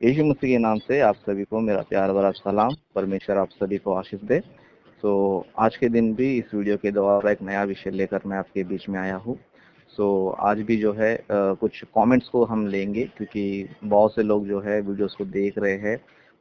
यीशु मसीह के नाम से आप सभी को मेरा प्यार भरा सलाम। परमेश्वर आप सभी को आशीष दे। आज के दिन भी इस वीडियो के द्वारा एक नया विषय लेकर मैं आपके बीच में आया हूँ। आज भी जो है कुछ कमेंट्स को हम लेंगे, क्योंकि बहुत से लोग जो है वीडियोस को देख रहे हैं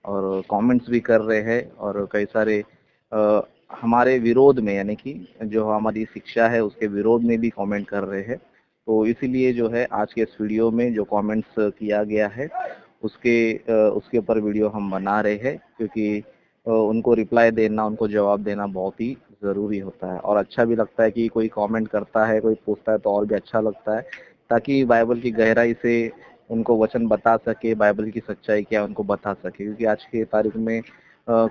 और कमेंट्स भी कर रहे हैं, और कई सारे हमारे विरोध में, यानी कि जो हमारी शिक्षा है उसके विरोध में भी कमेंट कर रहे हैं। तो इसीलिए जो है आज के इस वीडियो में जो कमेंट्स किया गया है उसके ऊपर वीडियो हम बना रहे हैं, क्योंकि उनको रिप्लाई देना, उनको जवाब देना बहुत ही ज़रूरी होता है। और अच्छा भी लगता है कि कोई कमेंट करता है, कोई पूछता है तो और भी अच्छा लगता है, ताकि बाइबल की गहराई से उनको वचन बता सके, बाइबल की सच्चाई क्या है उनको बता सके। क्योंकि आज की तारीख में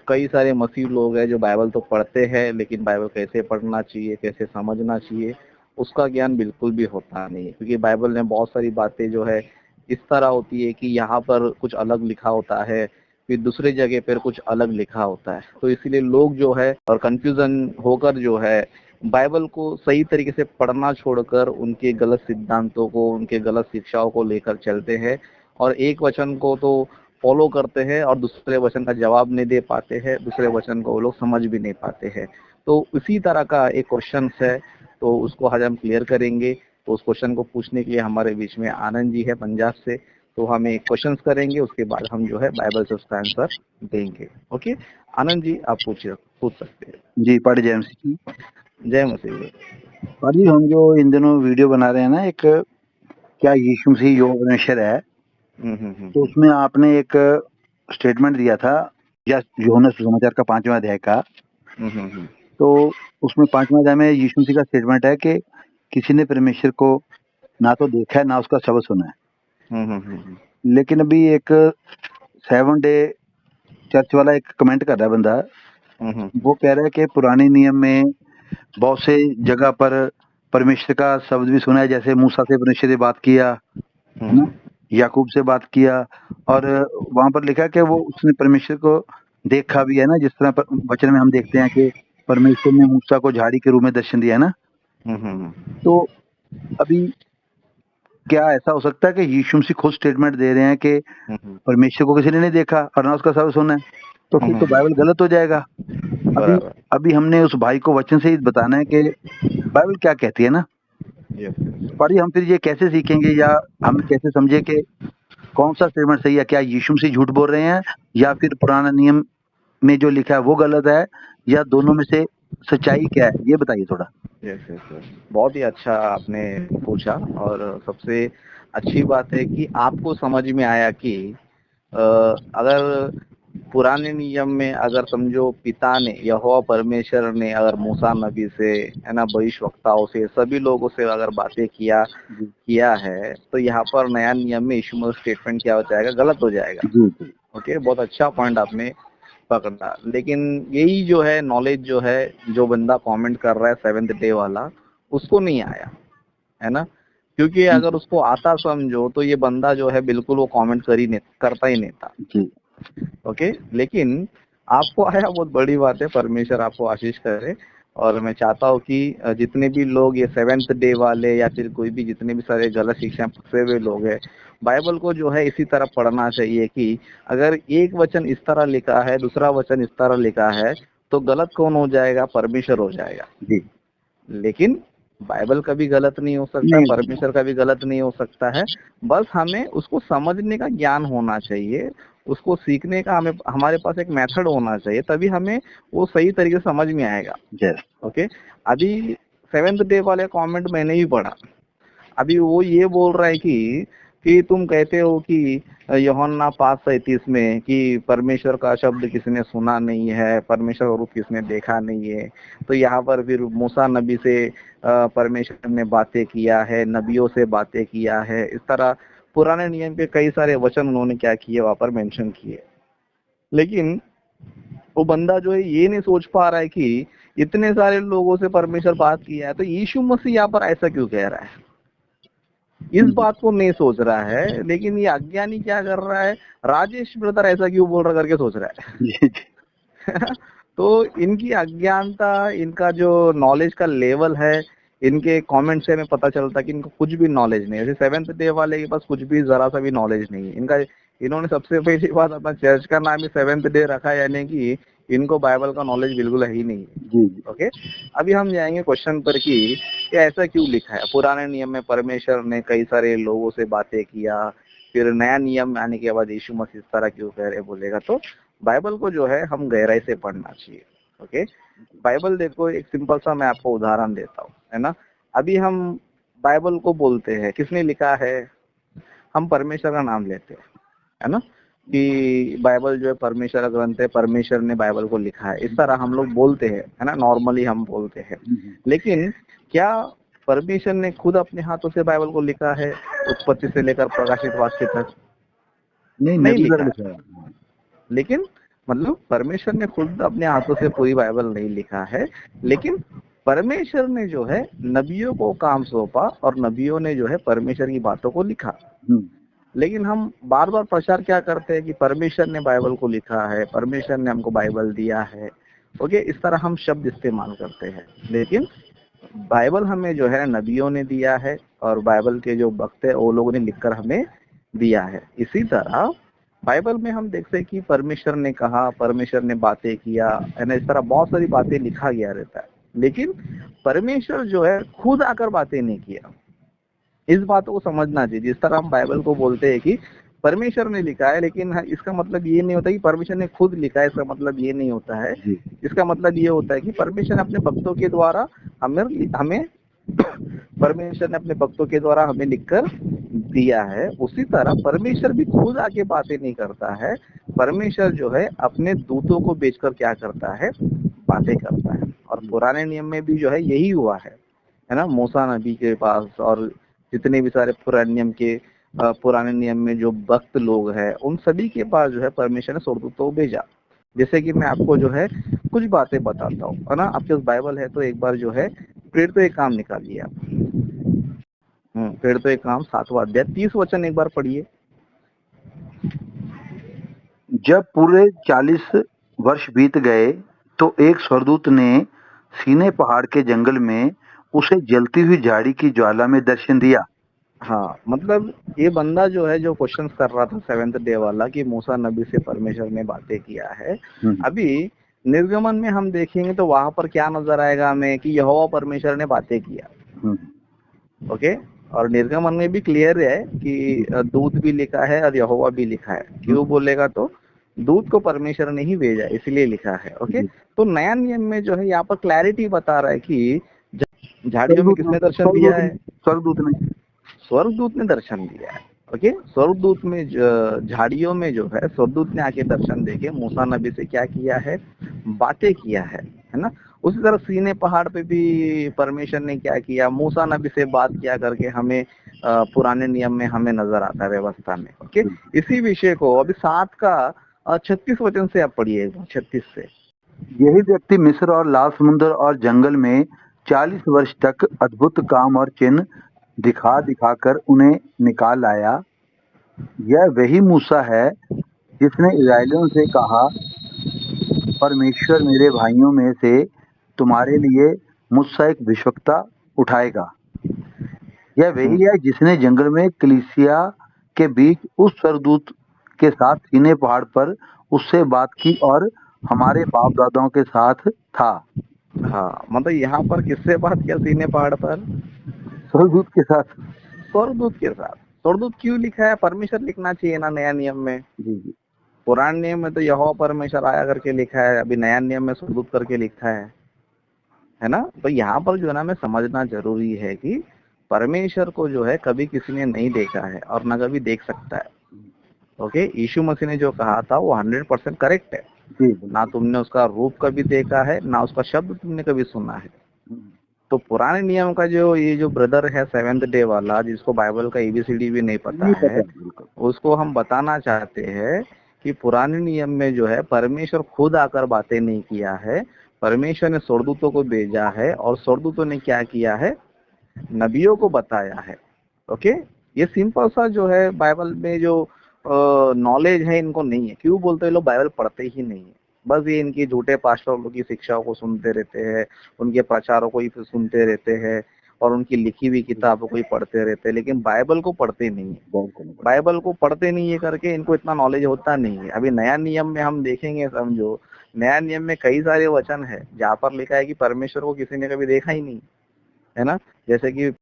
कई सारे मसीह लोग हैं जो बाइबल तो पढ़ते हैं, लेकिन बाइबल कैसे पढ़ना चाहिए, कैसे समझना चाहिए, उसका ज्ञान बिल्कुल भी होता नहीं है। क्योंकि बाइबल में बहुत सारी बातें जो है इस तरह होती है कि यहाँ पर कुछ अलग लिखा होता है, फिर दूसरे जगह पर कुछ अलग लिखा होता है। तो इसीलिए लोग जो है और कंफ्यूजन होकर जो है बाइबल को सही तरीके से पढ़ना छोड़कर उनके गलत सिद्धांतों को, उनके गलत शिक्षाओं को लेकर चलते हैं, और एक वचन को तो फॉलो करते हैं और दूसरे वचन का जवाब नहीं दे पाते हैं, दूसरे वचन को वो लोग समझ भी नहीं पाते हैं। तो इसी तरह का एक क्वेश्चन है, तो उसको आज हम क्लियर करेंगे। तो उस क्वेश्चन को पूछने के लिए हमारे बीच में आनंद जी है पंजाब से। तो हम एक क्वेश्चंस करेंगे, उसके बाद हम जो है बाइबल से उसका आंसर देंगे। ओके आनंद जी, आप पूछ सकते हैं जी। पढ़ जय मसीह जी। जय मसीह जी। और जी हम जो इन दिनों वीडियो बना रहे हैं ना, एक क्या यीशु मसीह योग परमेश्वर है, तो उसमें आपने एक स्टेटमेंट दिया था या यूहन्ना सुसमाचार का 5वां अध्याय का। तो उसमें 5वां अध्याय में यीशु मसीह का स्टेटमेंट है कि किसी ने परमेश्वर को ना तो देखा है ना उसका शब्द सुना है। लेकिन अभी एक 7 डे चर्च वाला एक कमेंट कर रहा है बंदा, वो कह रहा है कि पुराने नियम में बहुत से जगह पर परमेश्वर का शब्द भी सुना है, जैसे मूसा से परमेश्वर ने बात किया, है ना, याकूब से बात किया, और वहां पर लिखा कि वो उसने परमेश्वर को देखा भी है ना, जिस तरह वचन में हम देखते हैं कि परमेश्वर ने मूसा को झाड़ी के रूप में दर्शन दिया है ना। तो अभी क्या ऐसा हो सकता है कि यीशु मसीह खुद स्टेटमेंट दे रहे हैं कि परमेश्वर को किसी ने नहीं देखा और ना उसका शब्द सुना है, तो फिर तो बाइबल गलत हो जाएगा। अभी हमने उस भाई को वचन से ही बताना है कि बाइबल क्या कहती है ना। पर हम फिर ये कैसे सीखेंगे या हम कैसे समझे कि कौन सा स्टेटमेंट सही है? क्या यीशु मसीह झूठ बोल रहे हैं या फिर पुराना नियम में जो लिखा है वो गलत है, या दोनों में से सच्चाई क्या है, ये बताइए थोड़ा। बहुत ही अच्छा आपने पूछा, और सबसे अच्छी बात है कि आपको समझ में आया कि अगर पुराने नियम में, अगर समझो पिता ने, यहोवा परमेश्वर ने अगर मूसा नबी से, है ना, भविष्यवक्ताओं से, सभी लोगों से अगर बातें किया है, तो यहाँ पर नया नियम में यीशु मसीह स्टेटमेंट क्या हो जाएगा? गलत हो जाएगा। ओके, बहुत अच्छा पॉइंट आपने पकड़ा। लेकिन यही जो है नॉलेज जो है, जो बंदा कमेंट कर रहा है 7th डे वाला, उसको नहीं आया है ना। क्योंकि अगर उसको आता समझो तो ये बंदा जो है बिल्कुल वो कमेंट करता ही नहीं था। ओके, लेकिन आपको आया, बहुत बड़ी बात है। परमेश्वर आपको आशीष करे। और मैं चाहता हूँ कि जितने भी लोग ये 7th डे वाले या फिर कोई भी, जितने भी सारे गलत शिक्षा फंसे हुए लोग हैं, बाइबल को जो है इसी तरह पढ़ना चाहिए कि अगर एक वचन इस तरह लिखा है, दूसरा वचन इस तरह लिखा है, तो गलत कौन हो जाएगा? परमेश्वर हो जाएगा जी। लेकिन बाइबल का भी गलत नहीं हो सकता, परमेश्वर का भी गलत नहीं हो सकता है। बस हमें उसको समझने का ज्ञान होना चाहिए, उसको सीखने का हमारे पास एक मेथड होना चाहिए, तभी हमें वो सही तरीके से समझ में आएगा। ओके, अभी 7th डे वाले कमेंट मैंने ही पढ़ा। अभी वो ये बोल रहा है कि तुम कहते हो कि यूहन्ना 5:37 में कि परमेश्वर का शब्द किसने सुना नहीं है, परमेश्वर का रूप किसने देखा नहीं है। तो यहाँ पर फिर मूसा नबी से परमेश्वर ने बातें किया है, नबियों से बातें किया है। इस तरह पुराने नियम के कई सारे वचन उन्होंने क्या किए, वहां पर मेंशन किए। लेकिन वो बंदा जो है ये नहीं सोच पा रहा है कि इतने सारे लोगों से परमेश्वर बात किया है, तो यीशु मसीह यहाँ पर ऐसा क्यों कह रहा है? इस बात को नहीं सोच रहा है। लेकिन ये अज्ञानी क्या कर रहा है? राजेश ब्रदर ऐसा क्यों बोल रहा करके सोच रहा है। तो इनकी अज्ञानता, इनका जो नॉलेज का लेवल है, इनके कमेंट से हमें पता चलता कि इनको कुछ भी नॉलेज नहीं है। जैसे 7th डे वाले के पास कुछ भी, जरा सा भी नॉलेज नहीं है। इनका इन्होंने सबसे पहली बात अपना चर्च का नाम ही सेवेंथ डे रखा, यानी कि इनको बाइबल का नॉलेज बिल्कुल है ही नहीं है। जी जी। ओके, अभी हम जाएंगे क्वेश्चन पर कि ऐसा क्यों लिखा है। पुराने नियम में परमेश्वर ने कई सारे लोगों से बातें किया, फिर नया नियम आने के बाद यीशु मसीह इस तरह क्यों कह रहे बोलेगा, तो बाइबल को जो है हम गहराई से पढ़ना चाहिए। ओके, बाइबल देखो, एक सिंपल सा मैं आपको उदाहरण देता हूँ, है ना। अभी हम बाइबल को बोलते हैं, किसने लिखा है, हम परमेश्वर का नाम लेते हैं, है ना, कि बाइबल जो है परमेश्वर का ग्रंथ है, परमेश्वर ने बाइबल को लिखा है, इस तरह हम लोग बोलते हैं, है ना, नॉर्मली हम बोलते हैं। लेकिन क्या परमेश्वर ने खुद अपने हाथों से बाइबल को लिखा है, उत्पत्ति से लेकर प्रकाशित वाक्य तक? नहीं लिखा है। लेकिन मतलब परमेश्वर ने खुद अपने हाथों से पूरी बाइबल नहीं लिखा है, लेकिन परमेश्वर ने जो है नबियों को काम सौंपा और नबियों ने जो है परमेश्वर की बातों को लिखा। लेकिन हम बार बार प्रचार क्या करते हैं कि परमेश्वर ने बाइबल को लिखा है, परमेश्वर ने हमको बाइबल दिया है। ओके, इस तरह हम शब्द इस्तेमाल करते हैं, लेकिन बाइबल हमें जो है नबियों ने दिया है और बाइबल के जो वक्त है वो लोगों ने लिखकर हमें दिया है। इसी तरह बाइबल में हम देखते हैं कि परमेश्वर ने कहा, परमेश्वर ने बातें किया, है ना, इस तरह बहुत सारी बातें लिखा गया रहता है, लेकिन परमेश्वर जो है खुद आकर बातें नहीं किया। इस बात को समझना चाहिए। जिस तरह हम बाइबल को बोलते हैं कि परमेश्वर ने लिखा है, लेकिन इसका मतलब ये नहीं होता कि परमेश्वर ने खुद लिखा है, इसका मतलब ये नहीं होता है। इसका मतलब ये होता है कि परमेश्वर ने अपने भक्तों के द्वारा हमें परमेश्वर ने अपने भक्तों के द्वारा हमें लिखकर दिया है। उसी तरह परमेश्वर भी खुद आके बातें नहीं करता है, परमेश्वर जो है अपने दूतों को भेजकर क्या करता है, बातें करता है। और पुराने नियम में भी जो है यही हुआ है ना, मूसा नबी के पास और जितने भी सारे पुराने नियम में जो भक्त लोग हैं उन सभी के पास जो है परमेश्वर ने स्वर्गदूतों को भेजा। जैसे कि मैं आपको जो है कुछ बातें बताता हूँ, है ना। आपके पास बाइबल है तो एक बार जो है फिर तो एक काम निकालिए आप। फिर तो एक काम 7वां अध्याय 30 वचन एक बार पढ़िए। जब पूरे 40 वर्ष बीत गए तो एक स्वर्गदूत ने सीनै पहाड़ के जंगल में उसे जलती हुई झाड़ी की ज्वाला में दर्शन दिया। हाँ, मतलब ये बंदा जो है जो क्वेश्चन कर रहा था सेवेंथ डे वाला कि मूसा नबी से परमेश्वर ने बातें किया है, अभी निर्गमन में हम देखेंगे तो वहां पर क्या नजर आएगा हमें कि यहोवा परमेश्वर ने बातें किया। ओके, और निर्गमन में भी क्लियर है कि दूत भी लिखा है और यहोवा भी लिखा है। क्यों बोलेगा तो दूत को परमेश्वर ने ही भेजा, इसलिए लिखा है। ओके, तो नया नियम में जो है यहाँ पर क्लैरिटी बता रहा है कि झाड़ियों में किसने दर्शन दिया है, स्वर्गदूत ने दर्शन दिया है। ओके, स्वर्गदूत में झाड़ियों में जो है स्वर्गदूत ने आके दर्शन देके मूसा नबी से क्या किया है, बातें किया है ना। उसी तरह सीनै पहाड़ पे भी परमेश्वर ने क्या किया, मूसा नबी से बात किया करके हमें पुराने नियम में हमें नजर आता है व्यवस्था में। ओके, इसी विषय को अभी 7 का 36 वचन से आप पढ़िए, 36 से। यही व्यक्ति मिस्र और लाल समुद्र और जंगल में 40 वर्ष तक अद्भुत काम और चिन्ह दिखा दिखाकर उन्हें निकाल आया। यह वही मूसा है जिसने इस्राएलियों से कहा, परमेश्वर मेरे भाइयों में से तुम्हारे लिए मुझसे एक भविष्यवक्ता उठाएगा। यह वही है जिसने जंगल में कलीसिया के बीच उस स्वर्गदूत के साथ सीनै पहाड़ पर उससे बात की और हमारे बाप दादाओं के साथ था। हाँ, मतलब यहाँ पर किससे बात किया सीनै पहाड़ पर? स्वर्गदूत के साथ। स्वर्गदूत के साथ। स्वर्गदूत क्यों लिखा है? परमेश्वर लिखना चाहिए ना नया नियम में। जी। पुराने नियम में तो यहोवा परमेश्वर आया करके लिखा है, अभी नया नियम में स्वर्गदूत करके लिखा है ना। तो यहाँ पर जो है ना हमें समझना जरूरी है कि परमेश्वर को जो है कभी किसी ने नहीं देखा है और न कभी देख सकता है। ओके, यीशु मसीह ने जो कहा था वो 100% करेक्ट है। ना तुमने उसका रूप कभी देखा है, ना उसका शब्द तुमने कभी सुना है। तो पुराने नियम का ये जो ब्रदर है सेवेंथ डे वाला, जिसको बाइबल का ABCD भी नहीं पता है, उसको हम बताना चाहते हैं कि पुराने नियम में जो है परमेश्वर खुद आकर बातें नहीं किया है, परमेश्वर ने स्वर्गदूतों को भेजा है और स्वर्गदूतों ने क्या किया है, नबियों को बताया है। ओके, ये सिंपल सा जो है बाइबल में जो नॉलेज है इनको नहीं है। क्यों बोलते हैं लोग बाइबल पढ़ते ही नहीं है, बस ये इनकी झूठे पास्टरों की शिक्षाओं को सुनते रहते हैं, उनके प्रचारों को ही सुनते रहते हैं और उनकी लिखी हुई किताबों को ही पढ़ते रहते हैं, लेकिन बाइबल को पढ़ते नहीं है। बाइबल को पढ़ते नहीं है करके इनको इतना नॉलेज होता नहीं है। अभी नया नियम में हम देखेंगे, समझो नया नियम में कई सारे वचन है जहाँ पर लिखा है कि परमेश्वर को किसी ने कभी देखा ही नहीं, है ना। जैसे कि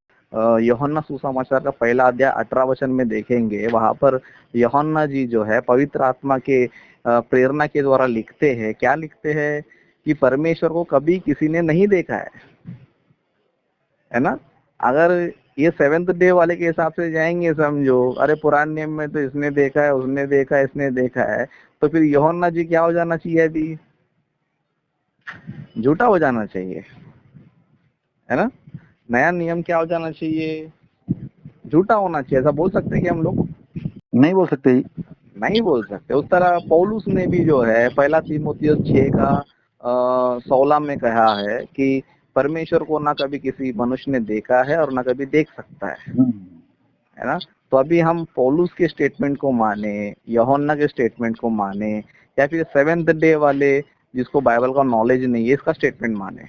यूहन्ना सुसमाचार का पहला अध्याय 18 वचन में देखेंगे, वहां पर यूहन्ना जी जो है पवित्र आत्मा के प्रेरणा के द्वारा लिखते हैं। क्या लिखते हैं कि परमेश्वर को कभी किसी ने नहीं देखा है ना। अगर ये 7th डे वाले के हिसाब से जाएंगे, समझो अरे पुराने नियम में तो इसने देखा है, उसने देखा है, इसने देखा है, तो फिर यूहन्ना जी क्या हो जाना चाहिए, अभी झूठा हो जाना चाहिए, है ना। नया नियम क्या हो जाना चाहिए, झूठा होना चाहिए। ऐसा बोल सकते हैं कि हम लोग नहीं बोल सकते, नहीं बोल सकते। उस तरह पौलुस ने भी जो है पहला तीमुथियुस 6 का 16 में कहा है कि परमेश्वर को ना कभी किसी मनुष्य ने देखा है और ना कभी देख सकता है ना। तो अभी हम पौलुस के स्टेटमेंट को माने, यूहन्ना के स्टेटमेंट को माने, या फिर 7th डे वाले जिसको बाइबल का नॉलेज नहीं है इसका स्टेटमेंट माने।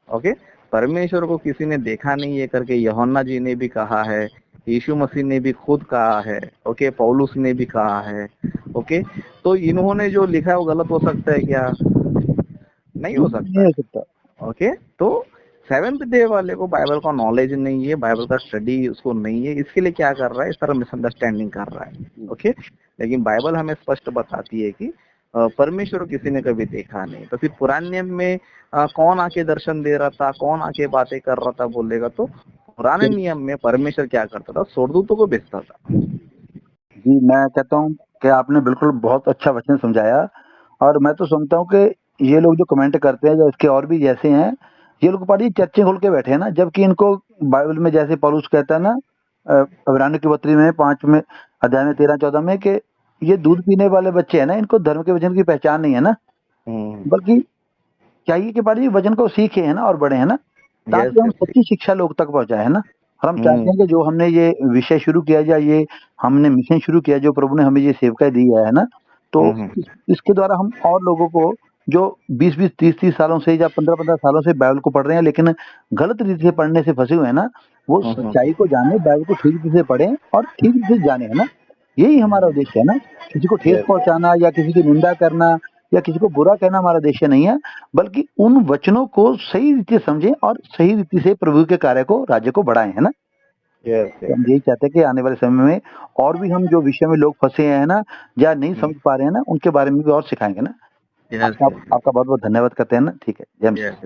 ओके, परमेश्वर को किसी ने देखा नहीं है करके यूहन्ना जी ने भी कहा है, यीशु मसीह ने भी खुद कहा है, ओके, पौलुस ने भी कहा है। ओके, तो इन्होंने जो लिखा है वो गलत हो सकता है क्या? नहीं हो सकता। ओके, तो 7th डे वाले को बाइबल का नॉलेज नहीं है, बाइबल का स्टडी उसको नहीं है, इसके लिए क्या कर रहा है, इस तरह मिसअंडरस्टैंडिंग कर रहा है। ओके, लेकिन बाइबल हमें स्पष्ट बताती है कि परमेश्वर किसी ने कभी देखा नहीं। तो फिर पुराने नियम में कौन आके दर्शन दे रहा था, कौन आके बातें कर रहा था बोलेगा तो पुराने नियम में परमेश्वर क्या करता था, स्वर्गदूतों को भेजता था। जी, मैं कहता हूँ कि आपने बिल्कुल बहुत अच्छा वचन समझाया, और मैं तो समझता हूँ कि ये लोग जो कमेंट करते हैं, जो इसके और भी जैसे हैं, ये लोग पढ़ी चर्चे खोल के बैठे हैं ना, जबकि इनको बाइबल में जैसे पौलुस कहता है ना, इब्रानियों की पत्री में 5 में अध्याय में 13-14 में, कि ये दूध पीने वाले बच्चे हैं ना, इनको धर्म के वचन की पहचान नहीं है ना, बल्कि चाहिए कि बड़ी वचन को सीखे है ना और बढ़े, है ना, ताकि हम सच्ची शिक्षा लोग तक पहुंचाए, है ना। और हम चाहते हैं कि जो हमने ये विषय शुरू किया, या ये हमने मिशन शुरू किया, जो प्रभु ने हमें ये सेवकाई दी है ना, तो इसके द्वारा हम और लोगों को जो 20-20, 30-30 सालों से या 15-15 सालों से बाइबल को पढ़ रहे हैं, लेकिन गलत रीति से पढ़ने से फंसे हुए हैं ना, वो सच्चाई को जाने, बाइबल को ठीक रीति से पढ़ें और ठीक रीति से जाने, है ना। यही हमारा उद्देश्य है ना। किसी को ठेस पहुंचाना या किसी की निंदा करना या किसी को बुरा कहना हमारा उद्देश्य नहीं है, बल्कि उन वचनों को सही रीति से समझें और सही रीति से प्रभु के कार्य को, राज्य को बढ़ाएं, है ना। तो हम यही चाहते हैं कि आने वाले समय में और भी हम जो विषय में लोग फंसे हैं ना, या नहीं समझ पा रहे हैं ना, उनके बारे में भी और सिखाएंगे ना। आपका बहुत बहुत धन्यवाद करते हैं ना। ठीक है,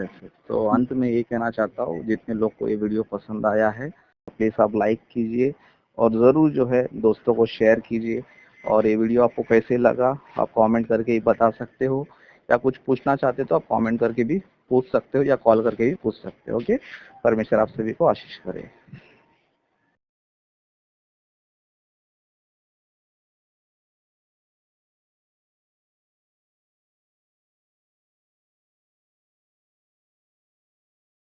तो अंत में ये कहना चाहता हूँ, जितने लोग को ये वीडियो पसंद आया है प्लीज आप लाइक कीजिए और जरूर जो है दोस्तों को शेयर कीजिए। और ये वीडियो आपको कैसे लगा आप कमेंट करके ही बता सकते हो, या कुछ पूछना चाहते हो तो आप कमेंट करके भी पूछ सकते हो, या कॉल करके भी पूछ सकते हो। ओके, परमेश्वर आप सभी को आशीष करे।